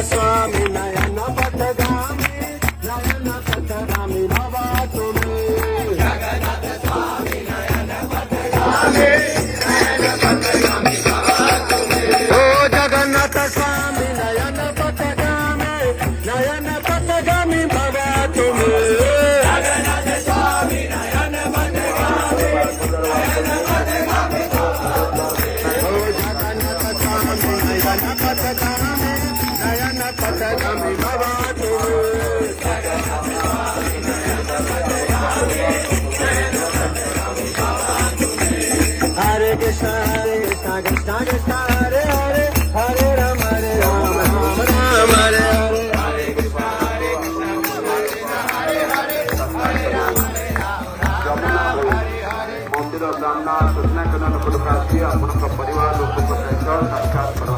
स्वामी नयन पथगामी नयन पथगामी भवा तुमे जगन्नाथ स्वामी नयन पथगामी नयन पथगामी भवा तुमे ओ जगन्नाथ स्वामी नयन पथगामी नयन पथगामी भवा तुमे जगन्नाथ स्वामी नयन पथगामी नयन पथगामी भवा तुमे ओ जगन्नाथ स्वामी नयन पथगामी नयन पथगामी भवा तुमे हरे कृष्ण कृष्ण कृष्ण हरे हरे हरे राम राम राम हरे हरे हरे कृष्ण हरे हरे हरे राम राम हरे हरे मंदिर ब्राह्मण सूचना करण परिवार लोग को साक्षात करो।